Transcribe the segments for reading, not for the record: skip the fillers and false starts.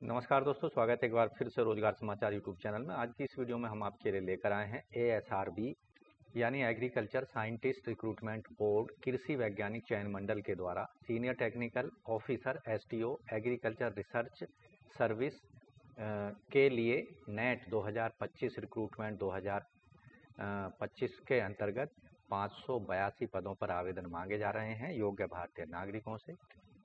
नमस्कार दोस्तों, स्वागत है एक बार फिर से रोजगार समाचार यूट्यूब चैनल में। आज की इस वीडियो में हम आपके लिए लेकर आए हैं ASRB यानी एग्रीकल्चर साइंटिस्ट रिक्रूटमेंट बोर्ड कृषि वैज्ञानिक चयन मंडल के द्वारा senior technical officer STO agriculture research service के लिए नेट 2025 रिक्रूटमेंट 2025 के अंतर्गत 582 पदों पर आवेदन मांगे जा रहे हैं योग्य भारतीय नागरिकों से।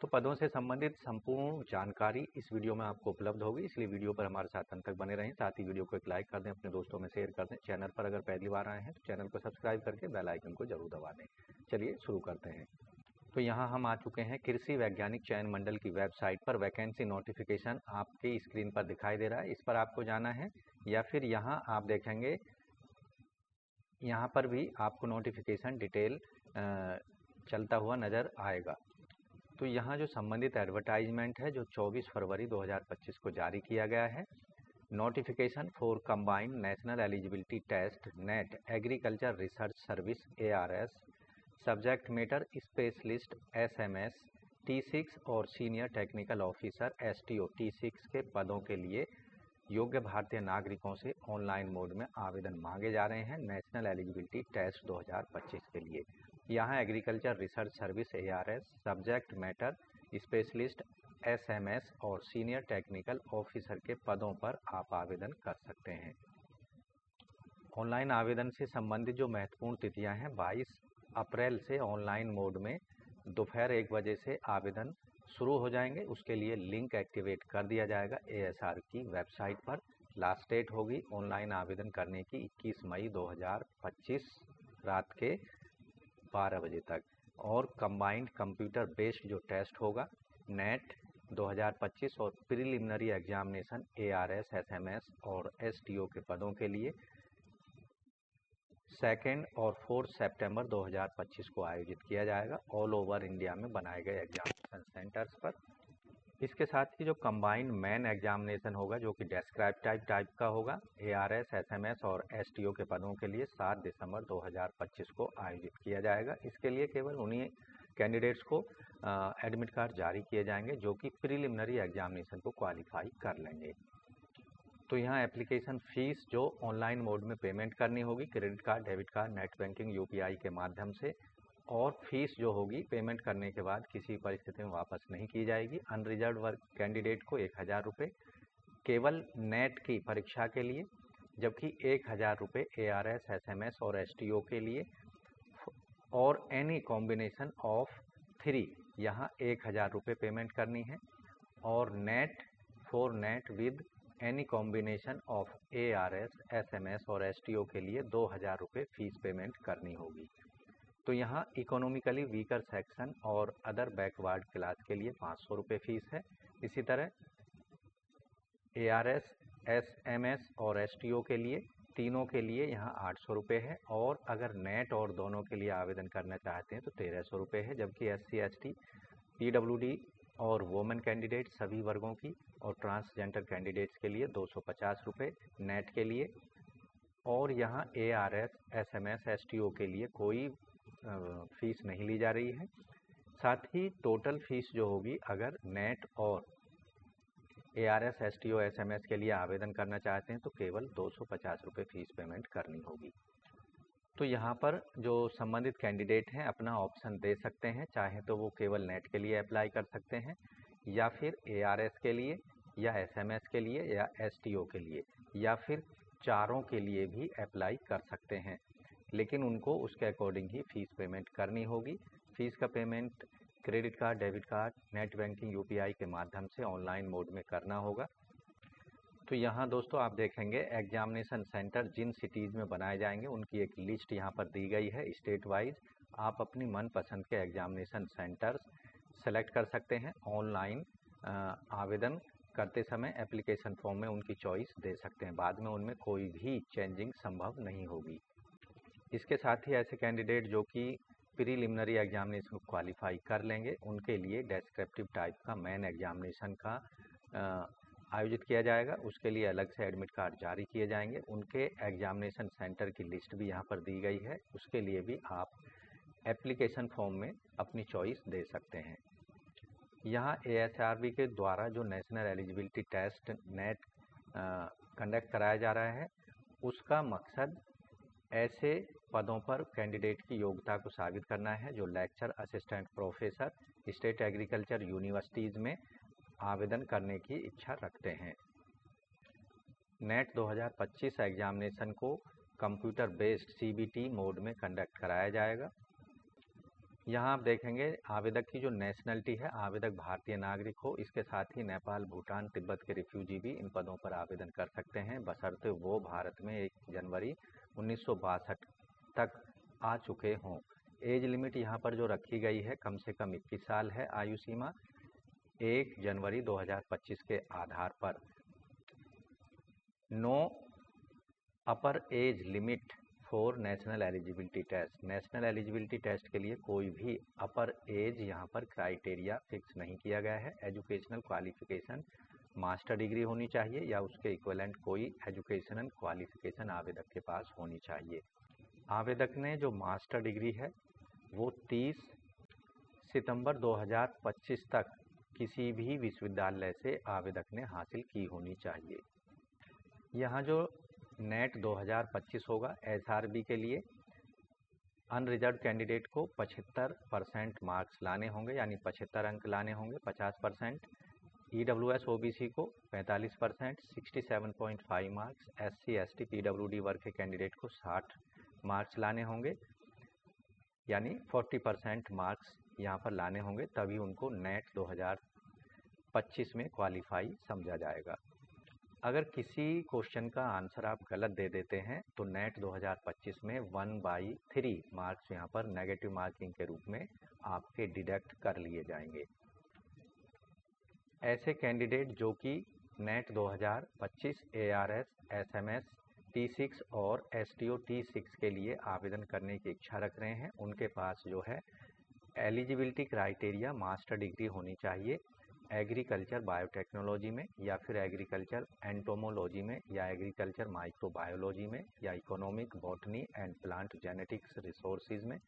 तो पदों से संबंधित संपूर्ण जानकारी इस वीडियो में आपको उपलब्ध होगी, इसलिए वीडियो पर हमारे साथ अंत तक बने रहें। साथ ही वीडियो को एक लाइक कर दें, अपने दोस्तों में शेयर कर दें। चैनल पर अगर पहली बार आए हैं तो चैनल को सब्सक्राइब करके बेल आइकन को जरूर दबा दें। चलिए शुरू करते हैं। तो यहाँ हम आ चुके हैं कृषि वैज्ञानिक चयन मंडल की वेबसाइट पर। वैकेंसी नोटिफिकेशन आपके स्क्रीन पर दिखाई दे रहा है, इस पर आपको जाना है, या फिर यहाँ आप देखेंगे, यहाँ पर भी आपको नोटिफिकेशन डिटेल चलता हुआ नज़र आएगा। तो यहाँ जो संबंधित एडवर्टाइजमेंट है जो 24 फरवरी 2025 को जारी किया गया है, notification for combined national eligibility test NET agriculture research service ARS subject matter specialist SMS T6 और senior technical officer STO T6 के पदों के लिए योग्य भारतीय नागरिकों से ऑनलाइन मोड में आवेदन मांगे जा रहे हैं नेशनल एलिजिबिलिटी टेस्ट 2025 के लिए। यहाँ agriculture research service ARS subject matter specialist SMS और सीनियर टेक्निकल ऑफिसर के पदों पर आप आवेदन कर सकते हैं। ऑनलाइन आवेदन से संबंधित जो महत्वपूर्ण तिथियां हैं, 22 अप्रैल से ऑनलाइन मोड में दोपहर 1 बजे से आवेदन शुरू हो जाएंगे। उसके लिए लिंक एक्टिवेट कर दिया जाएगा ASR की वेबसाइट पर। लास्ट डेट होगी ऑनलाइन आवेदन करने की 21 मई 2025 रात के 12 बजे तक। और कंबाइंड कंप्यूटर बेस्ड जो टेस्ट होगा नेट 2025 और प्रिलिमिनरी एग्जामिनेशन ARS SMS और STO के पदों के लिए 2 और 4 सितंबर 2025 को आयोजित किया जाएगा ऑल ओवर इंडिया में बनाए गए एग्जामिनेशन सेंटर्स पर। इसके साथ ही जो कंबाइंड मेन एग्जामिनेशन होगा जो कि डेस्क्राइब टाइप का होगा ARS SMS और STO के पदों के लिए 7 दिसंबर 2025 को आयोजित किया जाएगा। इसके लिए केवल उन्हीं कैंडिडेट्स को एडमिट कार्ड जारी किए जाएंगे जो कि प्रिलिमिनरी एग्जामिनेशन को क्वालिफाई कर लेंगे। तो यहाँ एप्लीकेशन फ़ीस जो ऑनलाइन मोड में पेमेंट करनी होगी credit card, debit card, net banking, UPI के माध्यम से, और फीस जो होगी पेमेंट करने के बाद किसी परिस्थिति में वापस नहीं की जाएगी। अनरिजर्व वर्ग कैंडिडेट को 1000 रुपये केवल नेट की परीक्षा के लिए, जबकि 1000 रुपये ARS SMS और STO के लिए, और एनी कॉम्बिनेशन ऑफ 3 यहाँ 1000 रुपये पेमेंट करनी है, और net for net with any combination of ARS SMS और STO के लिए 2000 रुपये फीस पेमेंट करनी होगी। तो यहाँ इकोनॉमिकली वीकर सेक्शन और अदर बैकवर्ड क्लास के लिए 500 रुपये फीस है। इसी तरह ARS SMS और STO के लिए तीनों के लिए यहाँ 800 रुपये है, और अगर नेट और दोनों के लिए आवेदन करना चाहते हैं तो 1300 रुपये है, जबकि SC ST PWD और वोमेन कैंडिडेट सभी वर्गों की और ट्रांसजेंडर कैंडिडेट्स के लिए 250 रुपये नेट के लिए, और यहाँ ARS SMS STO के लिए कोई फीस नहीं ली जा रही है। साथ ही टोटल फीस जो होगी अगर नेट और ARS STO SMS के लिए आवेदन करना चाहते हैं तो केवल 250 रुपये फीस पेमेंट करनी होगी। तो यहाँ पर जो संबंधित कैंडिडेट हैं अपना ऑप्शन दे सकते हैं, चाहे तो वो केवल नेट के लिए अप्लाई कर सकते हैं, या फिर ARS के लिए, या SMS के लिए, या STO के लिए, या फिर चारों के लिए भी अप्लाई कर सकते हैं, लेकिन उनको उसके अकॉर्डिंग ही फीस पेमेंट करनी होगी। फीस का payment credit card, debit card, net banking, UPI के माध्यम से ऑनलाइन मोड में करना होगा। तो यहाँ दोस्तों आप देखेंगे एग्जामिनेशन सेंटर जिन सिटीज़ में बनाए जाएंगे उनकी एक लिस्ट यहाँ पर दी गई है स्टेट वाइज। आप अपनी मनपसंद के एग्जामिनेशन सेंटर्स सेलेक्ट कर सकते हैं। ऑनलाइन आवेदन करते समय एप्लीकेशन फॉर्म में उनकी चॉइस दे सकते हैं, बाद में उनमें कोई भी चेंजिंग संभव नहीं होगी। इसके साथ ही ऐसे कैंडिडेट जो कि प्रीलिमिनरी एग्जामिनेशन को क्वालिफाई कर लेंगे उनके लिए डेस्क्रिप्टिव टाइप का मेन एग्जामिनेशन का आयोजित किया जाएगा। उसके लिए अलग से एडमिट कार्ड जारी किए जाएंगे। उनके एग्जामिनेशन सेंटर की लिस्ट भी यहाँ पर दी गई है, उसके लिए भी आप एप्लीकेशन फॉर्म में अपनी चॉइस दे सकते हैं। यहाँ AHRB के द्वारा जो national eligibility test NET conduct कराया जा रहा है, उसका मकसद ऐसे पदों पर कैंडिडेट की योग्यता को साबित करना है जो lecture assistant professor state agriculture universities में आवेदन करने की इच्छा रखते हैं। नेट 2025 एग्जामिनेशन को कंप्यूटर बेस्ड CBT मोड में कंडक्ट कराया जाएगा। यहाँ आप देखेंगे आवेदक की जो नेशनलिटी है, आवेदक भारतीय नागरिक हो, इसके साथ ही नेपाल, भूटान, तिब्बत के रिफ्यूजी भी इन पदों पर आवेदन कर सकते हैं, बशर्ते वो भारत में 1 जनवरी 1962 तक आ चुके हों। एज लिमिट यहाँ पर जो रखी गई है कम से कम 21 साल है आयु सीमा 1 जनवरी 2025 के आधार पर। No upper age limit for national eligibility test. National eligibility test के लिए कोई भी अपर एज यहाँ पर क्राइटेरिया फिक्स नहीं किया गया है। एजुकेशनल क्वालिफिकेशन मास्टर डिग्री होनी चाहिए या उसके इक्विवेलेंट कोई एजुकेशनल क्वालिफिकेशन आवेदक के पास होनी चाहिए। आवेदक ने जो मास्टर डिग्री है वो 30 सितंबर 2025 तक किसी भी विश्वविद्यालय से आवेदक ने हासिल की होनी चाहिए। यहाँ जो नेट 2025 होगा SRB के लिए अनरिजर्व कैंडिडेट को 75% मार्क्स लाने होंगे, यानी 75 अंक लाने होंगे, 50%। EWS OBC को 45%, 67.5 मार्क्स। SC ST PWD वर्ग के कैंडिडेट को 60 मार्क्स लाने होंगे, यानी 40% मार्क्स यहाँ पर लाने होंगे, तभी उनको नेट 2025 में क्वालिफाई समझा जाएगा। अगर किसी क्वेश्चन का आंसर आप गलत दे देते हैं तो नेट 2025 में 1/3 मार्क्स यहाँ पर नेगेटिव मार्किंग के रूप में आपके डिडक्ट कर लिए जाएंगे। ऐसे कैंडिडेट जो कि नेट 2025 ARS SMS T6 और STO T6 के लिए आवेदन करने की इच्छा रख रहे हैं, उनके पास जो है एलिजिबिलिटी क्राइटेरिया मास्टर डिग्री होनी चाहिए एग्रीकल्चर बायोटेक्नोलॉजी में, या फिर एग्रीकल्चर एंटोमोलॉजी में, या एग्रीकल्चर माइक्रोबायोलॉजी में, या economic botany and plant genetics resources में,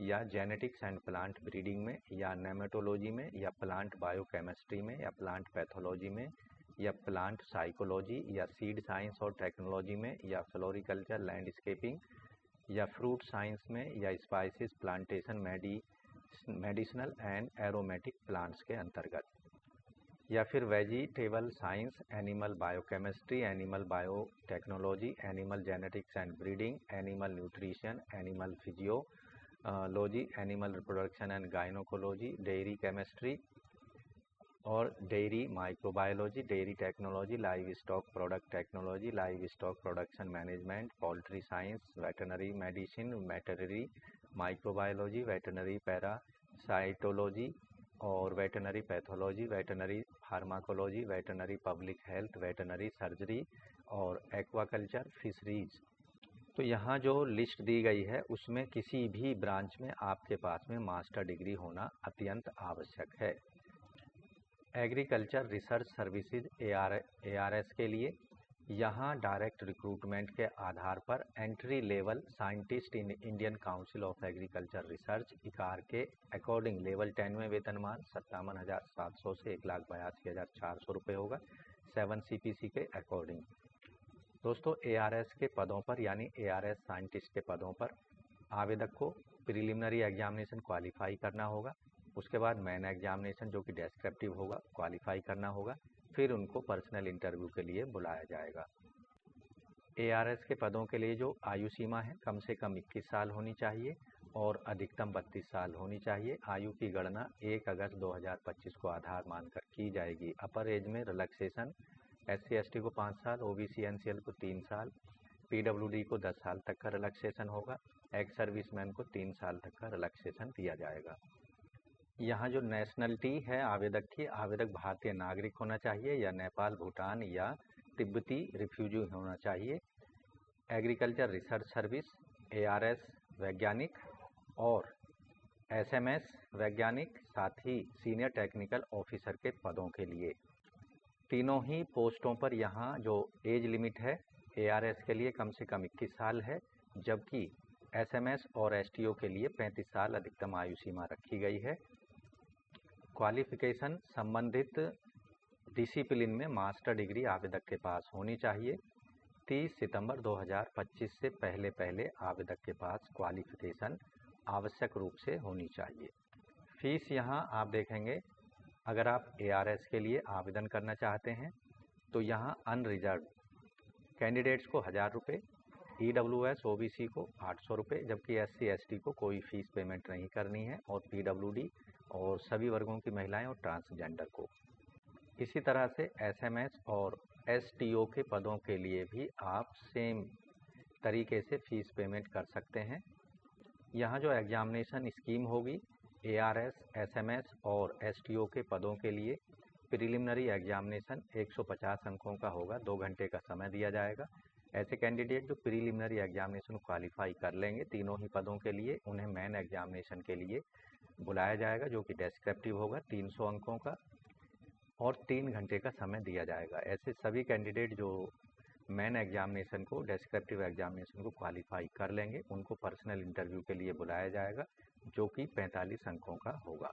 या जेनेटिक्स एंड प्लांट ब्रीडिंग में, या नेमेटोलॉजी में, या प्लांट बायोकेमिस्ट्री में, या प्लांट पैथोलॉजी में, या प्लांट साइकोलॉजी, या सीड साइंस और टेक्नोलॉजी में, या फ्लोरिकल्चर लैंडस्केपिंग, या फ्रूट साइंस में, या spices plantation medicinal and aromatic plants के अंतर्गत, या फिर vegetable science, animal biochemistry, animal biotechnology, animal genetics and breeding, animal nutrition, animal physiology, animal reproduction and gynaecology, dairy chemistry और dairy microbiology, dairy technology, livestock product technology, livestock production management, poultry science, veterinary medicine, veterinary microbiology, veterinary parasitology और veterinary pathology, veterinary pharmacology, veterinary public health, veterinary surgery और aquaculture fisheries. तो यहाँ जो list दी गई है उसमें किसी भी ब्रांच में आपके पास में मास्टर डिग्री होना अत्यंत आवश्यक है। एग्रीकल्चर रिसर्च सर्विसेज ARS के लिए यहाँ डायरेक्ट रिक्रूटमेंट के आधार पर entry level scientist in Indian council of agriculture research ICAR के अकॉर्डिंग लेवल 10 में वेतनमान 57,700 से 1,82,400 रुपये होगा 7 CPC के अकॉर्डिंग। दोस्तों ARS के पदों पर यानी ARS साइंटिस्ट के पदों पर आवेदक को प्रिलिमिनरी एग्जामिनेशन क्वालिफाई करना होगा, उसके बाद मेन एग्जामिनेशन जो कि डेस्क्रिप्टिव होगा क्वालिफाई करना होगा, फिर उनको पर्सनल इंटरव्यू के लिए बुलाया जाएगा। ARS के पदों के लिए जो आयु सीमा है कम से कम 21 साल होनी चाहिए और अधिकतम 32 साल होनी चाहिए। आयु की गणना 1 अगस्त 2025 को आधार मानकर की जाएगी। अपर एज में रिलैक्सेशन SC ST को 5 साल, OBC NCL को 3 साल, PWD को 10 साल तक का रिलैक्सेशन होगा, एक्स सर्विसमैन को 3 साल तक का रिलैक्सेशन दिया जाएगा। यहाँ जो नेशनलिटी है आवेदक की, आवेदक भारतीय नागरिक होना चाहिए या नेपाल, भूटान या तिब्बती रिफ्यूजी होना चाहिए। एग्रीकल्चर रिसर्च सर्विस ARS वैज्ञानिक और SMS वैज्ञानिक, साथ ही सीनियर टेक्निकल ऑफिसर के पदों के लिए तीनों ही पोस्टों पर यहाँ जो एज लिमिट है ARS के लिए कम से कम 21 साल है, जबकि SMS और STO के लिए 35 साल अधिकतम आयु सीमा रखी गई है। क्वालिफिकेशन संबंधित डिसिप्लिन में मास्टर डिग्री आवेदक के पास होनी चाहिए। 30 सितंबर 2025 से पहले आवेदक के पास क्वालिफिकेशन आवश्यक रूप से होनी चाहिए। फीस यहाँ आप देखेंगे, अगर आप ARS के लिए आवेदन करना चाहते हैं तो यहाँ अनरिजर्व कैंडिडेट्स को 1000 रुपये, EWS OBC को 800 रुपये, जबकि SC ST को कोई फीस पेमेंट नहीं करनी है, और PWD और सभी वर्गों की महिलाएं और ट्रांसजेंडर को। इसी तरह से SMS और STO के पदों के लिए भी आप सेम तरीके से फीस पेमेंट कर सकते हैं। यहाँ जो एग्जामिनेशन स्कीम होगी, ARS, SMS और STO के पदों के लिए प्रिलिमिनरी एग्जामिनेशन 150 अंकों का होगा, 2 घंटे का समय दिया जाएगा। ऐसे कैंडिडेट जो प्रिलिमिनरी एग्जामिनेशन क्वालिफाई कर लेंगे तीनों ही पदों के लिए, उन्हें मेन एग्जामिनेशन के लिए बुलाया जाएगा, जो कि डेस्क्रिप्टिव होगा 300 अंकों का, और 3 घंटे का समय दिया जाएगा। ऐसे सभी कैंडिडेट जो मेन एग्जामिनेशन को, डेस्क्रिप्टिव एग्जामिनेशन को क्वालिफाई कर लेंगे, उनको पर्सनल इंटरव्यू के लिए बुलाया जाएगा, जो कि 45 अंकों का होगा।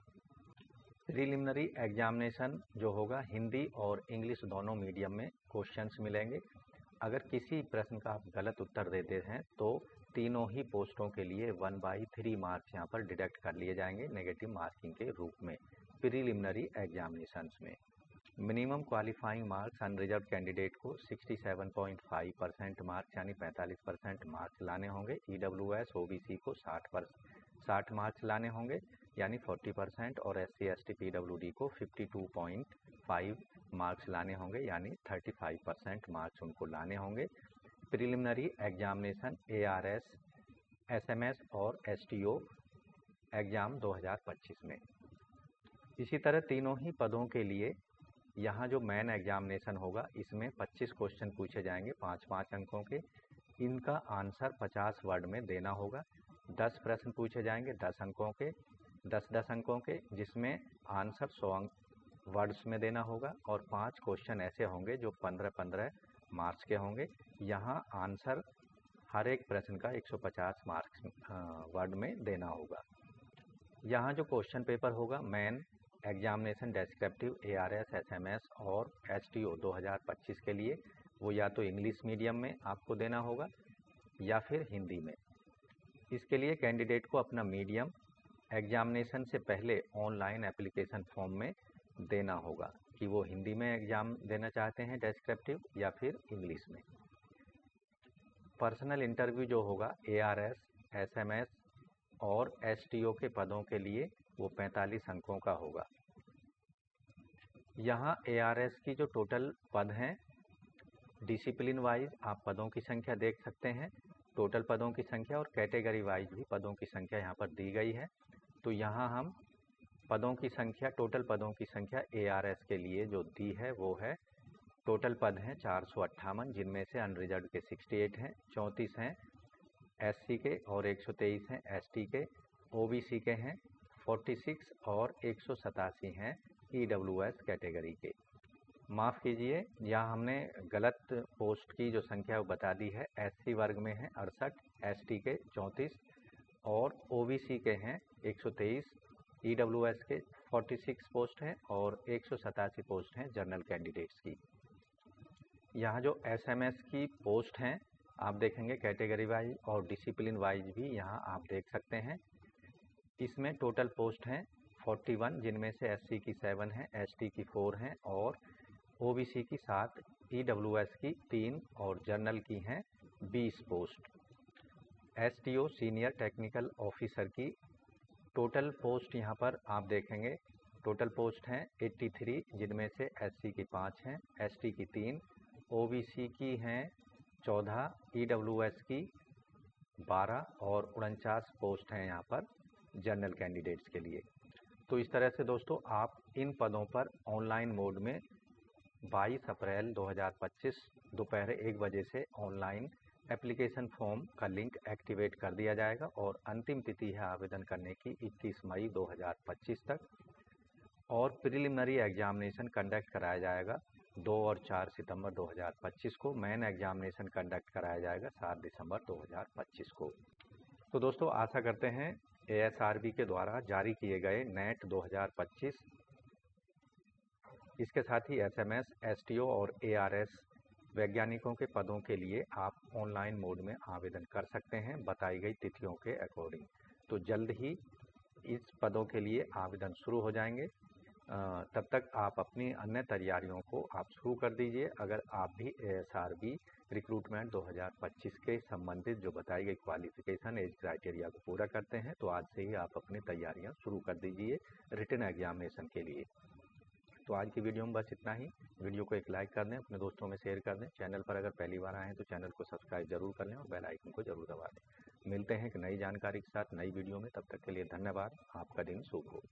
प्रिलिमिनरी एग्जामिनेशन जो होगा, हिंदी और इंग्लिश दोनों मीडियम में क्वेश्चंस मिलेंगे। अगर किसी प्रश्न का आप गलत उत्तर देते हैं तो तीनों ही पोस्टों के लिए 1/3 मार्क्स यहाँ पर डिडक्ट कर लिए जाएंगे नेगेटिव मार्किंग के रूप में प्रिलिमिनरी एग्जामिनेशंस में। Minimum qualifying marks unreserved candidate को 67.5% मार्क्स यानी 45% मार्क्स लाने होंगे। EWS OBC को 60 मार्क्स लाने होंगे यानी 40%, और SC ST PWD को 52.5 मार्क्स लाने होंगे यानी 35% मार्क्स उनको लाने होंगे। प्रिलिमिनरी एग्जामिनेशन ARS, SMS और STO एग्ज़ाम 2025 में। इसी तरह तीनों ही पदों के लिए यहाँ जो मेन एग्जामिनेशन होगा, इसमें 25 क्वेश्चन पूछे जाएंगे 5-5 अंकों के। इनका आंसर 50 वर्ड में देना होगा। 10 प्रश्न पूछे जाएंगे 10 अंकों के, 10-10 अंकों के, जिसमें आंसर 100 वर्ड्स में देना होगा, और 5 क्वेश्चन ऐसे होंगे जो 15-15 मार्क्स के होंगे। यहाँ आंसर हर एक प्रश्न का 150 मार्क्स वर्ड में देना होगा। यहाँ जो क्वेश्चन पेपर होगा main examination descriptive ARS, SMS और STO 2025 के लिए, वो या तो इंग्लिश मीडियम में आपको देना होगा या फिर हिंदी में। इसके लिए कैंडिडेट को अपना मीडियम एग्जामिनेशन से पहले ऑनलाइन एप्लीकेशन फॉर्म में देना होगा कि वो हिंदी में एग्ज़ाम देना चाहते हैं डेस्क्रिप्टिव या फिर इंग्लिश में। पर्सनल इंटरव्यू जो होगा ARS, SMS और STO के पदों के लिए वो 45 अंकों का होगा। यहाँ ARS की जो टोटल पद हैं, डिसिप्लिन वाइज आप पदों की संख्या देख सकते हैं, टोटल पदों की संख्या, और कैटेगरी वाइज भी पदों की संख्या यहाँ पर दी गई है। तो यहाँ हम पदों की संख्या, टोटल पदों की संख्या ARS के लिए जो दी है वो है, टोटल पद हैं 458, जिनमें से अनरिजर्व के 68 हैं, 34 हैं SC के और 123 हैं ST के, OBC के हैं 46 और 187 हैं EWS कैटेगरी के। माफ़ कीजिए, यहाँ हमने गलत पोस्ट की जो संख्या वो बता दी है। SC वर्ग में है 68, ST के 34 और OBC के हैं 123, EWS के 46 पोस्ट हैं और 187 पोस्ट हैं जनरल कैंडिडेट्स की। यहाँ जो SMS की पोस्ट हैं आप देखेंगे कैटेगरी वाइज और डिसिप्लिन वाइज भी यहाँ आप देख सकते हैं। इसमें टोटल पोस्ट हैं 41, जिनमें से SC की 7 हैं, ST की 4 हैं और OBC की 7, EWS की 3 और जनरल की हैं 20 post. STO senior technical officer की टोटल पोस्ट यहाँ पर आप देखेंगे, टोटल पोस्ट हैं 83, जिनमें से SC की 5 हैं, ST की 3, OBC की हैं 14, EWS की 12 और 49 पोस्ट हैं यहाँ पर जनरल कैंडिडेट्स के लिए। तो इस तरह से दोस्तों आप इन पदों पर ऑनलाइन मोड में 22 अप्रैल 2025 दोपहर 1 बजे से ऑनलाइन एप्लीकेशन फॉर्म का लिंक एक्टिवेट कर दिया जाएगा, और अंतिम तिथि है आवेदन करने की 21 मई 2025 तक, और प्रिलिमिनरी एग्जामिनेशन कंडक्ट कराया जाएगा 2 और 4 सितंबर 2025 को। मेन एग्जामिनेशन कंडक्ट कराया जाएगा 7 दिसंबर 2025 को। तो दोस्तों आशा करते हैं ASRB के द्वारा जारी किए गए NET 2025 इसके साथ ही SMS, STO और ARS वैज्ञानिकों के पदों के लिए आप ऑनलाइन मोड में आवेदन कर सकते हैं बताई गई तिथियों के अकॉर्डिंग। तो जल्द ही इस पदों के लिए आवेदन शुरू हो जाएंगे। तब तक आप अपनी अन्य तैयारियों को आप शुरू कर दीजिए। अगर आप भी ASRB रिक्रूटमेंट 2025 के संबंधित जो बताई गई क्वालिफिकेशन एज क्राइटेरिया को पूरा करते हैं तो आज से ही आप अपनी तैयारियां शुरू कर दीजिए रिटन एग्जामिनेशन के लिए। तो आज की वीडियो में बस इतना ही। वीडियो को एक लाइक कर दें, अपने दोस्तों में शेयर कर दें। चैनल पर अगर पहली बार आए हैं तो चैनल को सब्सक्राइब जरूर कर लें और बेल आइकन को जरूर दबा दें। मिलते हैं एक नई जानकारी के साथ नई वीडियो में। तब तक के लिए धन्यवाद। आपका दिन शुभ हो।